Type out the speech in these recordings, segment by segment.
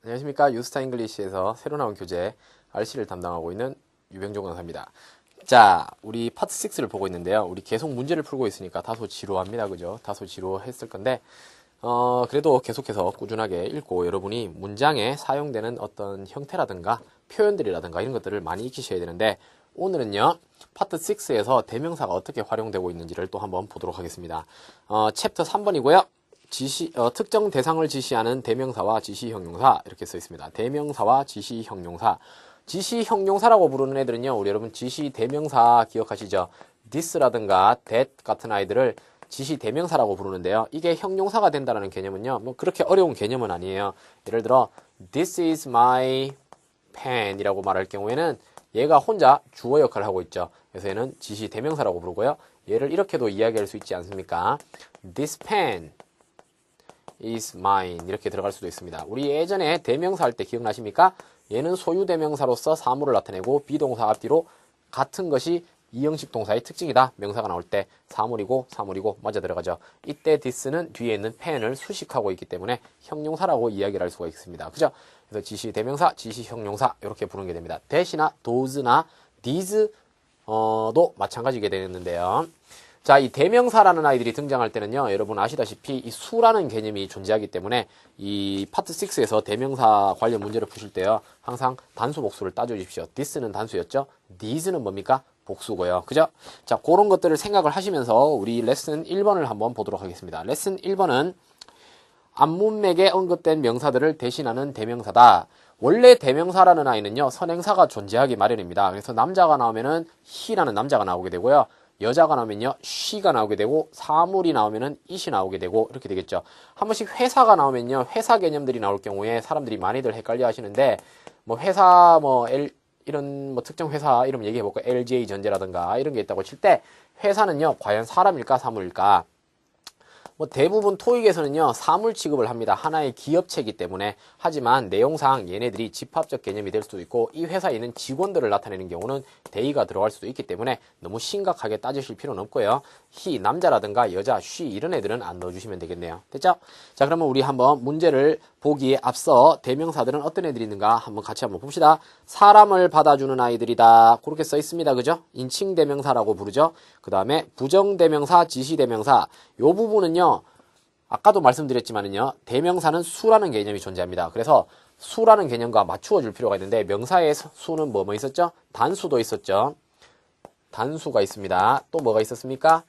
안녕하십니까. 유스타 잉글리시에서 새로 나온 교재 RC를 담당하고 있는 유병종 강사입니다. 자, 우리 파트 6를 보고 있는데요. 우리 계속 문제를 풀고 있으니까 다소 지루합니다. 그죠? 다소 지루했을 건데 그래도 계속해서 꾸준하게 읽고 여러분이 문장에 사용되는 어떤 형태라든가 표현들이라든가 이런 것들을 많이 익히셔야 되는데, 오늘은요 파트 6에서 대명사가 어떻게 활용되고 있는지를 또 한번 보도록 하겠습니다. 챕터 3번이고요. 특정 대상을 지시하는 대명사와 지시형용사 이렇게 써 있습니다. 대명사와 지시형용사. 지시형용사라고 부르는 애들은요, 우리 여러분 지시대명사 기억하시죠? this라든가 that 같은 아이들을 지시대명사라고 부르는데요. 이게 형용사가 된다는 개념은요, 뭐 그렇게 어려운 개념은 아니에요. 예를 들어 this is my pen 이라고 말할 경우에는 얘가 혼자 주어 역할을 하고 있죠. 그래서 얘는 지시대명사라고 부르고요. 얘를 이렇게도 이야기할 수 있지 않습니까? This pen is mine 이렇게 들어갈 수도 있습니다. 우리 예전에 대명사 할 때 기억나십니까? 얘는 소유대명사로서 사물을 나타내고 비동사 앞뒤로 같은 것이 이형식 동사의 특징이다. 명사가 나올 때 사물이고 맞아 들어가죠. 이때 this는 뒤에 있는 pen을 수식하고 있기 때문에 형용사라고 이야기를 할 수가 있습니다. 그죠? 그래서 지시대명사, 지시형용사 이렇게 부르게 됩니다. that이나 those나 these 도 마찬가지게 되는데요. 자, 이 대명사라는 아이들이 등장할 때는요, 여러분 아시다시피 이 수라는 개념이 존재하기 때문에 이 파트 6에서 대명사 관련 문제를 푸실 때요, 항상 단수 복수를 따져주십시오. this는 단수였죠? these는 뭡니까? 복수고요. 그죠? 자, 그런 것들을 생각을 하시면서 우리 레슨 1번을 한번 보도록 하겠습니다. 레슨 1번은 앞문맥에 언급된 명사들을 대신하는 대명사다. 원래 대명사라는 아이는요, 선행사가 존재하기 마련입니다. 그래서 남자가 나오면은 he라는 남자가 나오게 되고요. 여자가 나오면요, she가 나오게 되고, 사물이 나오면은 it이 나오게 되고, 이렇게 되겠죠. 한 번씩 회사가 나오면요, 회사 개념들이 나올 경우에 사람들이 많이들 헷갈려 하시는데, 뭐 회사, 이런 특정 회사 이름 얘기해볼까? LG전자라든가 이런 게 있다고 칠 때, 회사는요, 과연 사람일까, 사물일까? 뭐 대부분 토익에서는요, 사물 취급을 합니다. 하나의 기업체이기 때문에. 하지만 내용상 얘네들이 집합적 개념이 될 수도 있고, 이 회사에 있는 직원들을 나타내는 경우는 they가 들어갈 수도 있기 때문에 너무 심각하게 따지실 필요는 없고요. he, 남자라든가 여자, she 이런 애들은 안 넣어주시면 되겠네요. 됐죠? 자, 그러면 우리 한번 문제를 보기에 앞서 대명사들은 어떤 애들이 있는가 한번 같이 한번 봅시다. 사람을 받아주는 아이들이다. 그렇게 써 있습니다. 그죠? 인칭대명사라고 부르죠. 그 다음에 부정대명사, 지시대명사. 요 부분은요, 아까도 말씀드렸지만은요, 대명사는 수라는 개념이 존재합니다. 그래서 수라는 개념과 맞추어 줄 필요가 있는데, 명사의 수는 뭐 있었죠? 단수도 있었죠. 단수가 있습니다. 또 뭐가 있었습니까?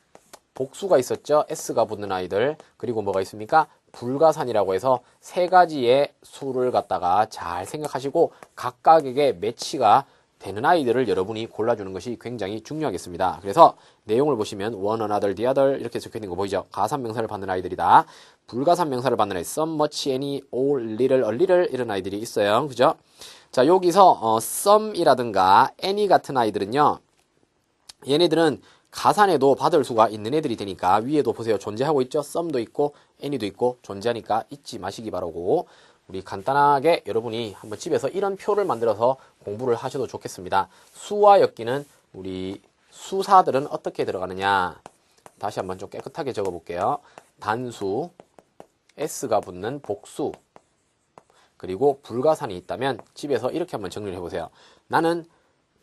복수가 있었죠. s가 붙는 아이들. 그리고 뭐가 있습니까? 불가산이라고 해서 세 가지의 수를 갖다가 잘 생각하시고 각각에게 매치가 되는 아이들을 여러분이 골라주는 것이 굉장히 중요하겠습니다. 그래서 내용을 보시면 one, another, the other 이렇게 적혀있는 거 보이죠? 가산명사를 받는 아이들이다. 불가산명사를 받는 아이 some, much, any, all, little, a little 이런 아이들이 있어요. 그죠? 자, 여기서 some이라든가 any 같은 아이들은요, 얘네들은 가산에도 받을 수가 있는 애들이 되니까 위에도 보세요. 존재하고 있죠? some도 있고 any도 있고 존재하니까 잊지 마시기 바라고, 우리 간단하게 여러분이 한번 집에서 이런 표를 만들어서 공부를 하셔도 좋겠습니다. 수와 엮이는 우리 수사들은 어떻게 들어가느냐. 다시 한번 좀 깨끗하게 적어볼게요. 단수, s가 붙는 복수, 그리고 불가산이 있다면 집에서 이렇게 한번 정리를 해보세요. 나는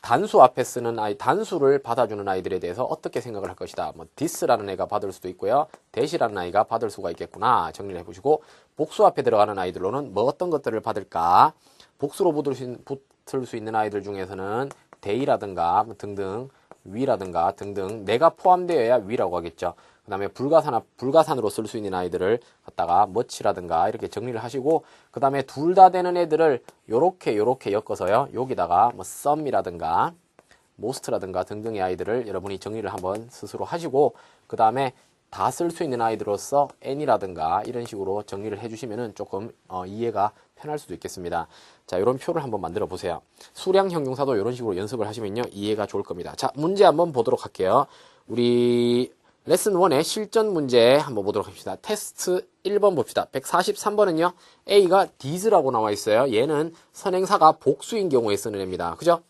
단수 앞에 쓰는 아이, 단수를 받아주는 아이들에 대해서 어떻게 생각을 할 것이다. 뭐 this라는 애가 받을 수도 있고요. that이라는 아이가 받을 수가 있겠구나. 정리를 해보시고, 복수 앞에 들어가는 아이들로는 뭐 어떤 것들을 받을까? 복수로 붙을 수 있는 아이들 중에서는 they라든가 등등, we라든가 등등, 내가 포함되어야 we라고 하겠죠. 그 다음에 불가산으로 쓸 수 있는 아이들을 갖다가 much라든가 이렇게 정리를 하시고, 그 다음에 둘 다 되는 애들을 요렇게 엮어서요, 여기다가 뭐 some이라든가 most라든가 등등의 아이들을 여러분이 정리를 한번 스스로 하시고, 그 다음에 다 쓸 수 있는 아이들로서 any라든가 이런 식으로 정리를 해주시면은 조금 이해가 편할 수도 있겠습니다. 자, 이런 표를 한번 만들어 보세요. 수량 형용사도 이런 식으로 연습을 하시면요, 이해가 좋을 겁니다. 자, 문제 한번 보도록 할게요. 우리 레슨 1의 실전 문제 한번 보도록 합시다. 테스트 1번 봅시다. 143번은요, A가 these라고 나와 있어요. 얘는 선행사가 복수인 경우에 쓰는 애입니다. 그죠?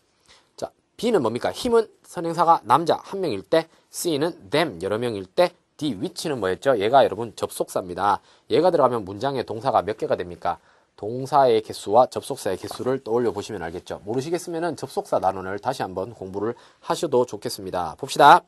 자, B는 뭡니까? 힘은 선행사가 남자 한 명일 때, C는 them 여러 명일 때, D, which는 뭐였죠? 얘가 여러분 접속사입니다. 얘가 들어가면 문장에 동사가 몇 개가 됩니까? 동사의 개수와 접속사의 개수를 떠올려 보시면 알겠죠. 모르시겠으면 접속사 단원을 다시 한번 공부를 하셔도 좋겠습니다. 봅시다.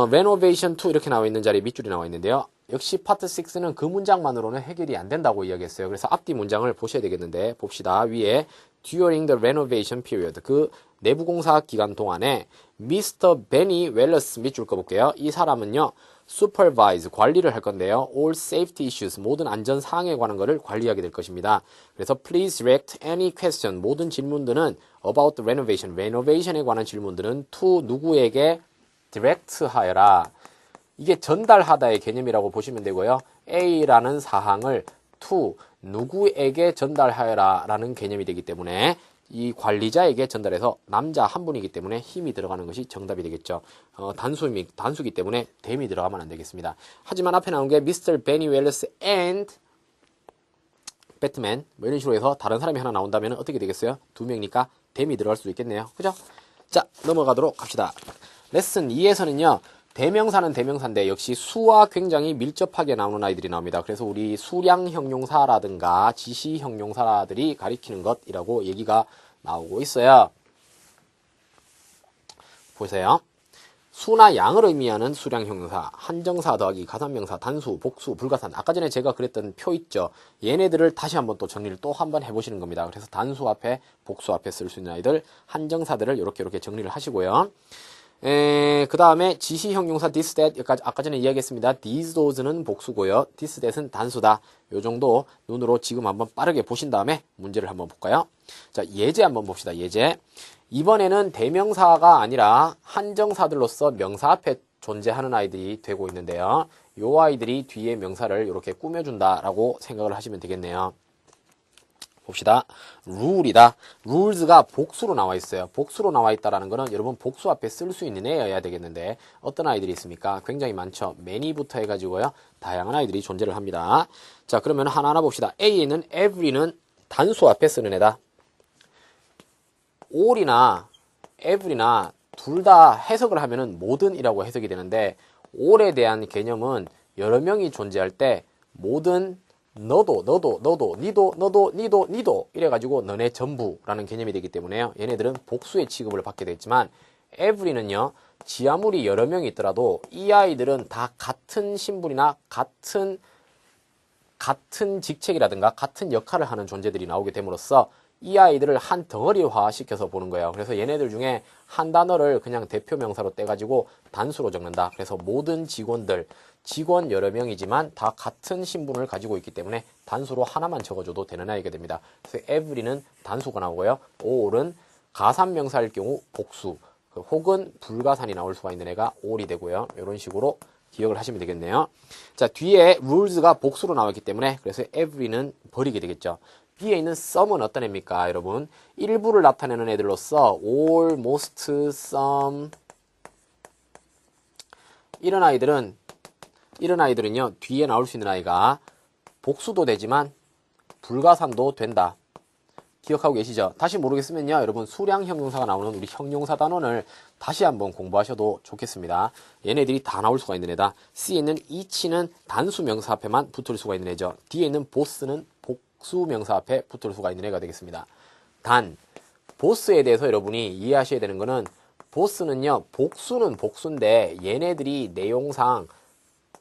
renovation to 이렇게 나와 있는 자리에 밑줄이 나와 있는데요. 역시 파트 6는 그 문장만으로는 해결이 안 된다고 이야기했어요. 그래서 앞뒤 문장을 보셔야 되겠는데 봅시다. 위에 during the renovation period 그 내부공사 기간 동안에 Mr. Benny Wallace 밑줄 꺼볼게요. 이 사람은요. supervise 관리를 할 건데요. all safety issues 모든 안전 사항에 관한 것을 관리하게 될 것입니다. 그래서 please direct any question 모든 질문들은 about the renovation renovation에 관한 질문들은 to 누구에게 direct 하여라. 이게 전달하다의 개념이라고 보시면 되고요. A라는 사항을 to 누구에게 전달하여라 라는 개념이 되기 때문에 이 관리자에게 전달해서 남자 한 분이기 때문에 힘이 들어가는 것이 정답이 되겠죠. 단수기 때문에 댐이 들어가면 안 되겠습니다. 하지만 앞에 나온 게 Mr. Benny Wallace and Batman 뭐 이런 식으로 해서 다른 사람이 하나 나온다면 어떻게 되겠어요? 두 명이니까 댐이 들어갈 수도 있겠네요. 그죠? 자, 넘어가도록 합시다. 레슨 2에서는요. 대명사는 대명사인데 역시 수와 굉장히 밀접하게 나오는 아이들이 나옵니다. 그래서 우리 수량 형용사라든가 지시 형용사들이 가리키는 것이라고 얘기가 나오고 있어요. 보세요. 수나 양을 의미하는 수량 형용사, 한정사 더하기 가산명사, 단수, 복수, 불가산. 아까 전에 제가 그랬던 표 있죠. 얘네들을 다시 한번 또 정리를 또 한번 해보시는 겁니다. 그래서 단수 앞에, 복수 앞에 쓸 수 있는 아이들, 한정사들을 이렇게 정리를 하시고요. 그 다음에 지시 형용사 this, that, 아까 전에 이야기했습니다. these, those는 복수고요. this, that은 단수다. 요 정도 눈으로 지금 한번 빠르게 보신 다음에 문제를 한번 볼까요? 자, 예제 한번 봅시다. 예제. 이번에는 대명사가 아니라 한정사들로서 명사 앞에 존재하는 아이들이 되고 있는데요. 요 아이들이 뒤에 명사를 이렇게 꾸며준다라고 생각을 하시면 되겠네요. 봅시다. rule이다. rules가 복수로 나와 있어요. 복수로 나와 있다라는 거는 여러분 복수 앞에 쓸 수 있는 애여야 되겠는데 어떤 아이들이 있습니까? 굉장히 많죠. many부터 해가지고요. 다양한 아이들이 존재를 합니다. 자, 그러면 하나하나 봅시다. A에는 every는 단수 앞에 쓰는 애다. all이나 every나 둘 다 해석을 하면은 모든이라고 해석이 되는데 all에 대한 개념은 여러 명이 존재할 때 모든 너도 니도 이래가지고 너네 전부라는 개념이 되기 때문에요. 얘네들은 복수의 취급을 받게 되겠지만 every는요. 지 아무리 여러 명이 있더라도 이 아이들은 다 같은 신분이나 같은 직책이라든가 같은 역할을 하는 존재들이 나오게 됨으로써 이 아이들을 한 덩어리화 시켜서 보는 거예요. 그래서 얘네들 중에 한 단어를 그냥 대표 명사로 떼가지고 단수로 적는다. 그래서 모든 직원들, 직원 여러 명이지만 다 같은 신분을 가지고 있기 때문에 단수로 하나만 적어줘도 되는 아이가 됩니다. 그래서 every는 단수가 나오고요. all은 가산명사일 경우 복수, 혹은 불가산이 나올 수가 있는 애가 all이 되고요. 이런 식으로 기억을 하시면 되겠네요. 자, 뒤에 rules가 복수로 나왔기 때문에 그래서 every는 버리게 되겠죠. B에 있는 some은 어떤 애입니까, 여러분? 일부를 나타내는 애들로서 all, most, some 이런 아이들은요, 뒤에 나올 수 있는 아이가 복수도 되지만 불가산도 된다. 기억하고 계시죠? 다시 모르겠으면요, 여러분 수량 형용사가 나오는 우리 형용사 단원을 다시 한번 공부하셔도 좋겠습니다. 얘네들이 다 나올 수가 있는 애다. C에 있는 each는 단수 명사 앞에만 붙을 수가 있는 애죠. D에 있는 boss는 복수 명사 앞에 붙을 수가 있는 애가 되겠습니다. 단, 보스에 대해서 여러분이 이해하셔야 되는 거는 보스는요, 복수는 복수인데 얘네들이 내용상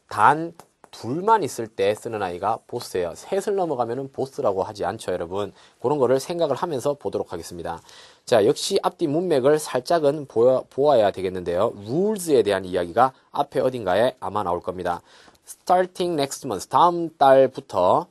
단 둘만 있을 때 쓰는 아이가 보스예요. 셋을 넘어가면은 보스라고 하지 않죠, 여러분. 그런 거를 생각을 하면서 보도록 하겠습니다. 자, 역시 앞뒤 문맥을 살짝은 보아야 되겠는데요. rules에 대한 이야기가 앞에 어딘가에 아마 나올 겁니다. starting next month, 다음 달부터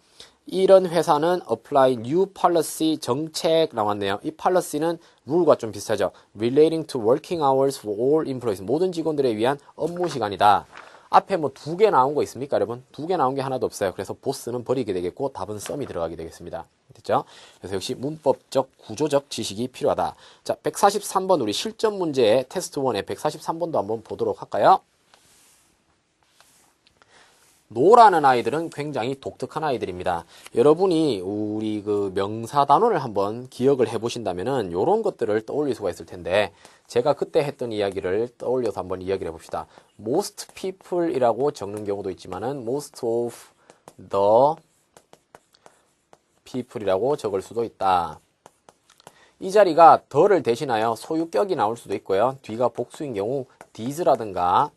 이런 회사는 apply new policy 정책 나왔네요. 이 policy는 rule과 좀 비슷하죠. relating to working hours for all employees. 모든 직원들에 위한 업무 시간이다. 앞에 뭐 두 개 나온 거 있습니까, 여러분? 두 개 나온 게 하나도 없어요. 그래서 보스는 버리게 되겠고 답은 썸이 들어가게 되겠습니다. 됐죠? 그래서 역시 문법적, 구조적 지식이 필요하다. 자, 143번 우리 실전 문제의 테스트 1의 143번도 한번 보도록 할까요? 노라는 아이들은 굉장히 독특한 아이들입니다. 여러분이 우리 그 명사 단원을 한번 기억을 해보신다면은 요런 것들을 떠올릴 수가 있을 텐데 제가 그때 했던 이야기를 떠올려서 한번 이야기를 해봅시다. most people 이라고 적는 경우도 있지만은 most of the people이라고 적을 수도 있다. 이 자리가 더를 대신하여 소유격이 나올 수도 있고요. 뒤가 복수인 경우 these라든가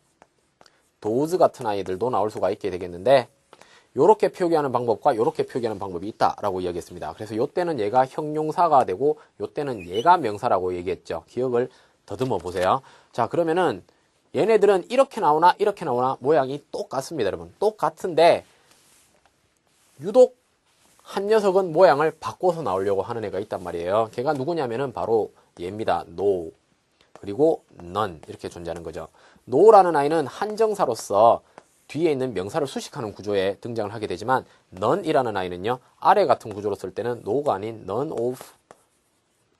those 같은 아이들도 나올 수가 있게 되겠는데 요렇게 표기하는 방법과 요렇게 표기하는 방법이 있다라고 이야기했습니다. 그래서 요때는 얘가 형용사가 되고 요때는 얘가 명사라고 얘기했죠. 기억을 더듬어 보세요. 자, 그러면은 얘네들은 이렇게 나오나 이렇게 나오나 모양이 똑같습니다, 여러분. 똑같은데 유독 한 녀석은 모양을 바꿔서 나오려고 하는 애가 있단 말이에요. 걔가 누구냐면은 바로 얘입니다. no 그리고 none 이렇게 존재하는 거죠. no라는 아이는 한정사로서 뒤에 있는 명사를 수식하는 구조에 등장을 하게 되지만 none이라는 아이는요. 아래 같은 구조로 쓸 때는 no가 아닌 none of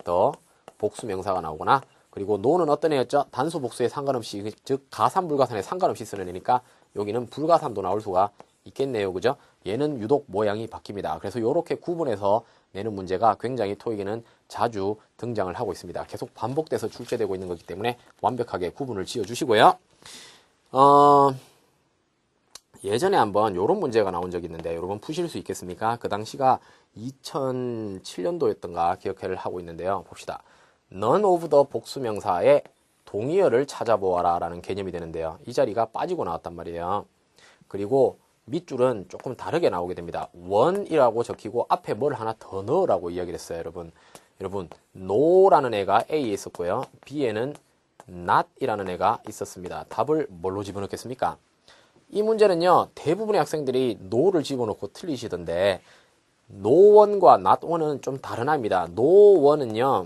the 복수 명사가 나오거나 그리고 no는 어떤 애였죠? 단수 복수에 상관없이 즉 가산 불가산에 상관없이 쓰는 애니까 여기는 불가산도 나올 수가 있겠네요. 그죠? 얘는 유독 모양이 바뀝니다. 그래서 이렇게 구분해서 내는 문제가 굉장히 토익에는 자주 등장을 하고 있습니다. 계속 반복돼서 출제되고 있는 거기 때문에 완벽하게 구분을 지어 주시고요. 예전에 한번 이런 문제가 나온 적이 있는데 여러분 푸실 수 있겠습니까? 그 당시가 2007년도였던가 기억을 하고 있는데요. 봅시다. None of the 복수명사의 동의어를 찾아보아라 라는 개념이 되는데요. 이 자리가 빠지고 나왔단 말이에요. 그리고 밑줄은 조금 다르게 나오게 됩니다. one이라고 적히고 앞에 뭘 하나 더 넣으라고 이야기를 했어요. 여러분 no라는 애가 A에 있었고요. B에는 not이라는 애가 있었습니다. 답을 뭘로 집어넣겠습니까? 이 문제는요. 대부분의 학생들이 no를 집어넣고 틀리시던데 no one과 not one은 좀 다른 아입니다. no one은요.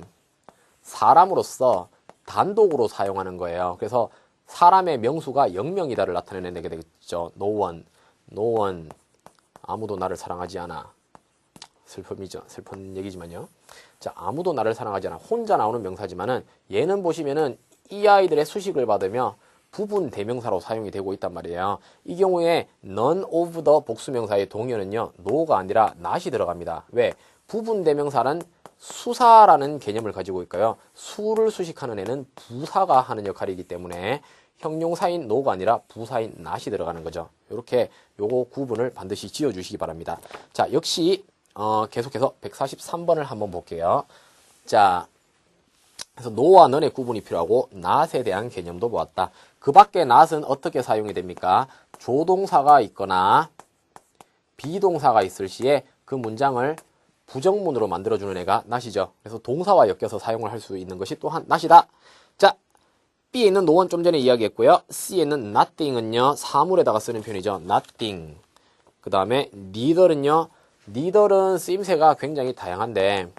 사람으로서 단독으로 사용하는 거예요. 그래서 사람의 명수가 0명이다를 나타내게 되겠죠. no one 아무도 나를 사랑하지 않아. 슬픈 얘기지만요. 자, 아무도 나를 사랑하지 않아. 혼자 나오는 명사지만은 얘는 보시면은 이 아이들의 수식을 받으며 부분 대명사로 사용이 되고 있단 말이에요. 이 경우에 none of the 복수명사의 동의어는요. no가 아니라 not이 들어갑니다. 왜? 부분 대명사는 수사라는 개념을 가지고 있고요. 수를 수식하는 애는 부사가 하는 역할이기 때문에 형용사인 no가 아니라 부사인 not이 들어가는 거죠. 이렇게 요거 구분을 반드시 지어주시기 바랍니다. 자, 역시 계속해서 143번을 한번 볼게요. 자, 그래서 no와 none의 구분이 필요하고 not에 대한 개념도 보았다. 그 밖에 not은 어떻게 사용이 됩니까? 조동사가 있거나 비동사가 있을 시에 그 문장을 부정문으로 만들어주는 애가 not이죠. 그래서 동사와 엮여서 사용을 할 수 있는 것이 또한 not이다. 자, B에는 no는 좀 전에 이야기했고요. C에는 nothing은요. 사물에다가 쓰는 표현이죠. nothing. 그 다음에 neither은요. neither은 쓰임새가 굉장히 다양한데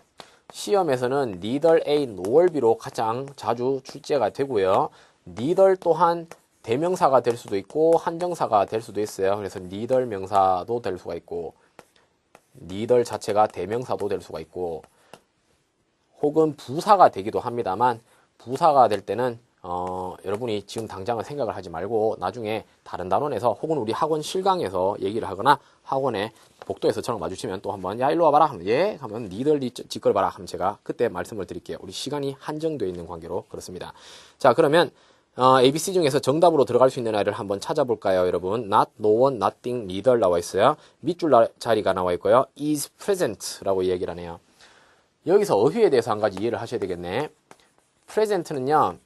시험에서는 neither A nor B로 가장 자주 출제가 되고요. neither 또한 대명사가 될 수도 있고 한정사가 될 수도 있어요. 그래서 neither 명사도 될 수가 있고 neither 자체가 대명사도 될 수가 있고 혹은 부사가 되기도 합니다만 부사가 될 때는 여러분이 지금 당장은 생각을 하지 말고 나중에 다른 단원에서 혹은 우리 학원 실강에서 얘기를 하거나 학원에 복도에서 저랑 마주치면 또 한번 야 일로 와봐라 하면 예 하면 니들 짓걸 봐라 하면 제가 그때 말씀을 드릴게요. 우리 시간이 한정되어 있는 관계로 그렇습니다. 자, 그러면 ABC 중에서 정답으로 들어갈 수 있는 아이를 한번 찾아볼까요, 여러분? Not, no one, nothing, neither 나와 있어요. 밑줄 자리가 나와 있고요. is present라고 얘기를 하네요. 여기서 어휘에 대해서 한 가지 이해를 하셔야 되겠네. present는요.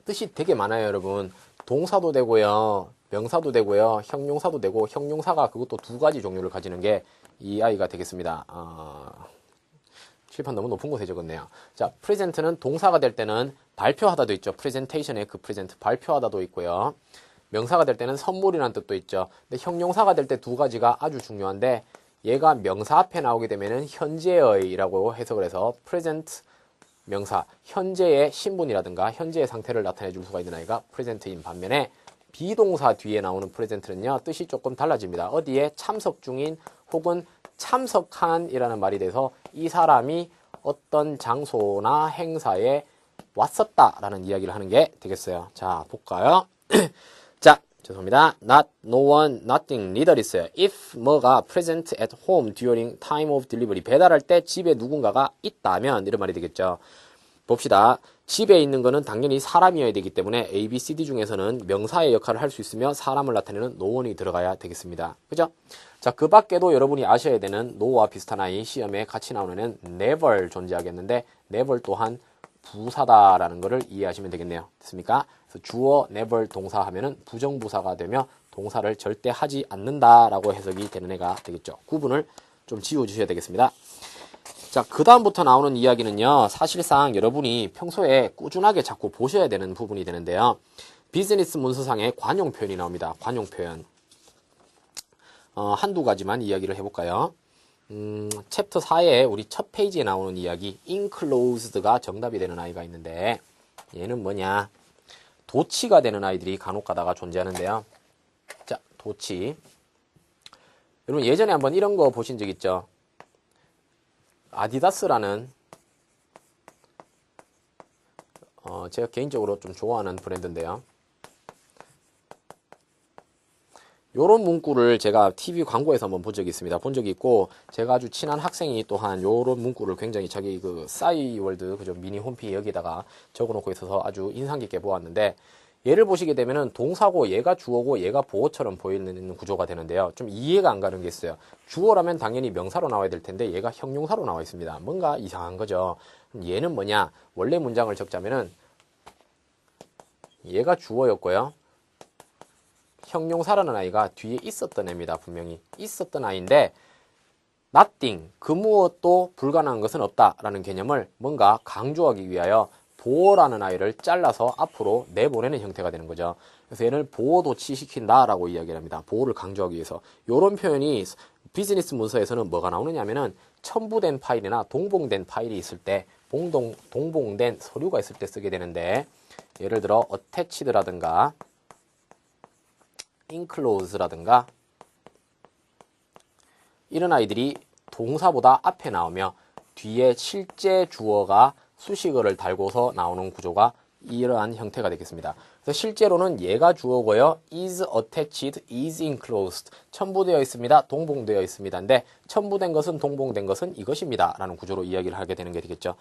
뜻이 되게 많아요, 여러분. 동사도 되고요. 명사도 되고요. 형용사도 되고 형용사가 그것도 두 가지 종류를 가지는 게 이 아이가 되겠습니다. 칠판 너무 높은 곳에 적었네요. 자, present는 동사가 될 때는 발표하다도 있죠. presentation의 그 present 발표하다도 있고요. 명사가 될 때는 선물이라는 뜻도 있죠. 근데 형용사가 될 때 두 가지가 아주 중요한데 얘가 명사 앞에 나오게 되면은 현재의라고 해석을 해서 present 명사, 현재의 신분이라든가 현재의 상태를 나타내 줄 수가 있는 아이가 present인 반면에 비동사 뒤에 나오는 present는요. 뜻이 조금 달라집니다. 어디에 참석 중인 혹은 참석한이라는 말이 돼서 이 사람이 어떤 장소나 행사에 왔었다라는 이야기를 하는 게 되겠어요. 자, 볼까요? 자, 죄송합니다. Not, no one, nothing, neither 있어요. If 뭐가 present at home during time of delivery 배달할 때 집에 누군가가 있다면 이런 말이 되겠죠. 봅시다. 집에 있는 거는 당연히 사람이어야 되기 때문에 A, B, C, D 중에서는 명사의 역할을 할 수 있으며 사람을 나타내는 노원이 들어가야 되겠습니다. 그죠? 자, 그 밖에도 여러분이 아셔야 되는 no와 비슷한 아이 시험에 같이 나오는 애는 never 존재하겠는데 never 또한 부사다라는 것을 이해하시면 되겠네요. 됐습니까? 그래서 주어 never 동사 하면은 부정부사가 되며 동사를 절대 하지 않는다라고 해석이 되는 애가 되겠죠. 구분을 좀 지워주셔야 되겠습니다. 자, 그 다음부터 나오는 이야기는요, 사실상 여러분이 평소에 꾸준하게 자꾸 보셔야 되는 부분이 되는데요. 비즈니스 문서상에 관용 표현이 나옵니다. 관용 표현. 한두 가지만 이야기를 해볼까요? 챕터 4에 우리 첫 페이지에 나오는 이야기, enclosed가 정답이 되는 아이가 있는데, 얘는 뭐냐? 도치가 되는 아이들이 간혹 가다가 존재하는데요. 자, 도치. 여러분 예전에 한번 이런 거 보신 적 있죠? 아디다스라는 제가 개인적으로 좀 좋아하는 브랜드인데요. 요런 문구를 제가 TV 광고에서 한번 본 적이 있습니다. 본 적이 있고 제가 아주 친한 학생이 또한 요런 문구를 굉장히 자기 그 싸이월드 그죠 미니 홈피 여기다가 적어놓고 있어서 아주 인상 깊게 보았는데 얘를 보시게 되면은 동사고 얘가 주어고 얘가 보어처럼 보이는 구조가 되는데요. 좀 이해가 안 가는 게 있어요. 주어라면 당연히 명사로 나와야 될 텐데 얘가 형용사로 나와 있습니다. 뭔가 이상한 거죠. 얘는 뭐냐? 원래 문장을 적자면은 얘가 주어였고요. 형용사라는 아이가 뒤에 있었던 애입니다. 분명히 있었던 아이인데 nothing, 그 무엇도 불가능한 것은 없다라는 개념을 뭔가 강조하기 위하여 보어라는 아이를 잘라서 앞으로 내보내는 형태가 되는 거죠. 그래서 얘를 보어 도치시킨다라고 이야기를 합니다. 보어를 강조하기 위해서. 이런 표현이 비즈니스 문서에서는 뭐가 나오느냐면은 첨부된 파일이나 동봉된 파일이 있을 때 동봉된 서류가 있을 때 쓰게 되는데 예를 들어 attached라든가 enclose라든가 이런 아이들이 동사보다 앞에 나오며 뒤에 실제 주어가 수식어를 달고서 나오는 구조가 이러한 형태가 되겠습니다. 그래서 실제로는 얘가 주어고요. is attached, is enclosed. 첨부되어 있습니다. 동봉되어 있습니다인데 첨부된 것은 동봉된 것은 이것입니다. 라는 구조로 이야기를 하게 되는 게 되겠죠.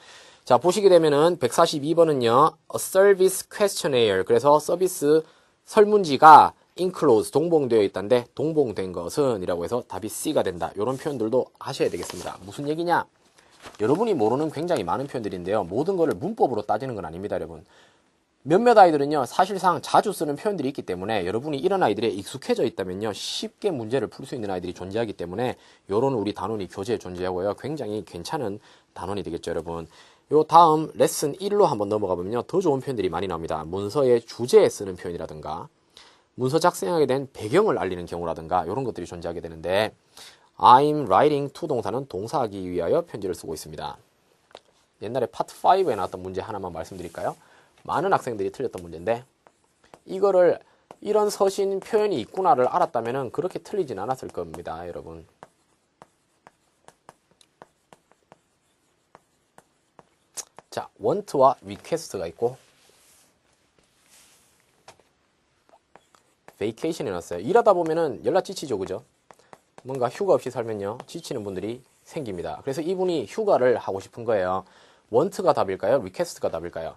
자, 보시게 되면은 142번은요. a service questionnaire. 그래서 서비스 설문지가 enclosed, 동봉되어 있다는데 동봉된 것은 이라고 해서 답이 C가 된다. 이런 표현들도 하셔야 되겠습니다. 무슨 얘기냐? 여러분이 모르는 굉장히 많은 표현들인데요. 모든 거를 문법으로 따지는 건 아닙니다, 여러분. 몇몇 아이들은요, 사실상 자주 쓰는 표현들이 있기 때문에 여러분이 이런 아이들에 익숙해져 있다면요, 쉽게 문제를 풀 수 있는 아이들이 존재하기 때문에 이런 우리 단원이 교재에 존재하고요, 굉장히 괜찮은 단원이 되겠죠, 여러분. 요 다음 레슨 1로 한번 넘어가 보면요, 더 좋은 표현들이 많이 나옵니다. 문서의 주제에 쓰는 표현이라든가, 문서 작성하게 된 배경을 알리는 경우라든가 이런 것들이 존재하게 되는데 I'm writing to 동사는 동사하기 위하여 편지를 쓰고 있습니다. 옛날에 파트 5에 나왔던 문제 하나만 말씀드릴까요? 많은 학생들이 틀렸던 문제인데 이거를 이런 서신 표현이 있구나를 알았다면 그렇게 틀리진 않았을 겁니다, 여러분. 자, want와 request가 있고 vacation 해놨어요. 일하다 보면은 연락 지치죠, 그죠? 뭔가 휴가 없이 살면요, 지치는 분들이 생깁니다. 그래서 이분이 휴가를 하고 싶은 거예요. want가 답일까요? request가 답일까요?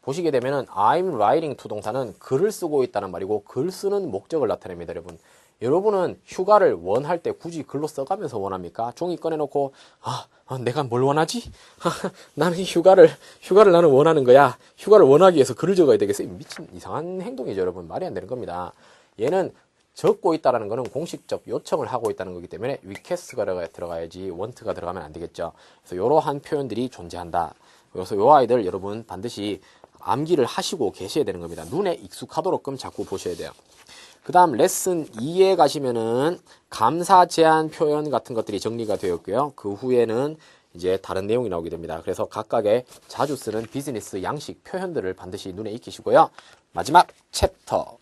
보시게 되면은 I'm writing to 동사는 글을 쓰고 있다는 말이고 글 쓰는 목적을 나타냅니다, 여러분. 여러분은 휴가를 원할 때 굳이 글로 써가면서 원합니까? 종이 꺼내놓고 내가 뭘 원하지? 나는 휴가를 나는 원하는 거야. 휴가를 원하기 위해서 글을 적어야 되겠어. 미친 이상한 행동이죠, 여러분. 말이 안 되는 겁니다. 얘는 적고 있다라는 거는 공식적 요청을 하고 있다는 거기 때문에 request가 들어가야지 want가 들어가면 안 되겠죠. 그래서 이러한 표현들이 존재한다. 그래서 이 아이들 여러분 반드시 암기를 하시고 계셔야 되는 겁니다. 눈에 익숙하도록끔 자꾸 보셔야 돼요. 그 다음 레슨 2에 가시면은 감사 제안 표현 같은 것들이 정리가 되었고요. 그 후에는 이제 다른 내용이 나오게 됩니다. 그래서 각각의 자주 쓰는 비즈니스 양식 표현들을 반드시 눈에 익히시고요. 마지막 챕터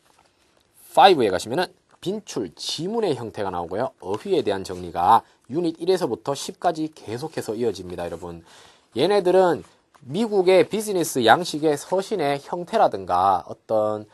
5에 가시면은 빈출 지문의 형태가 나오고요. 어휘에 대한 정리가 유닛 1에서부터 10까지 계속해서 이어집니다, 여러분. 얘네들은 미국의 비즈니스 양식의 서신의 형태라든가 어떤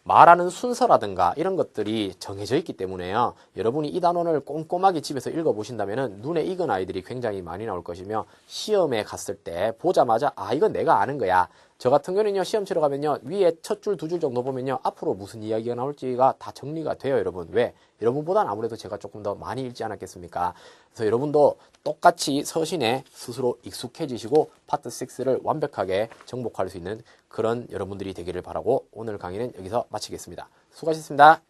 말하는 순서라든가 이런 것들이 정해져 있기 때문에요. 여러분이 이 단원을 꼼꼼하게 집에서 읽어보신다면 눈에 익은 아이들이 굉장히 많이 나올 것이며 시험에 갔을 때 보자마자 이건 내가 아는 거야 저 같은 경우는요, 시험 치러 가면요, 위에 첫 줄, 두 줄 정도 보면요, 앞으로 무슨 이야기가 나올지가 다 정리가 돼요, 여러분. 왜? 여러분보다는 아무래도 제가 조금 더 많이 읽지 않았겠습니까? 그래서 여러분도 똑같이 서신에 스스로 익숙해지시고 파트 6를 완벽하게 정복할 수 있는 그런 여러분들이 되기를 바라고 오늘 강의는 여기서 마치겠습니다. 수고하셨습니다.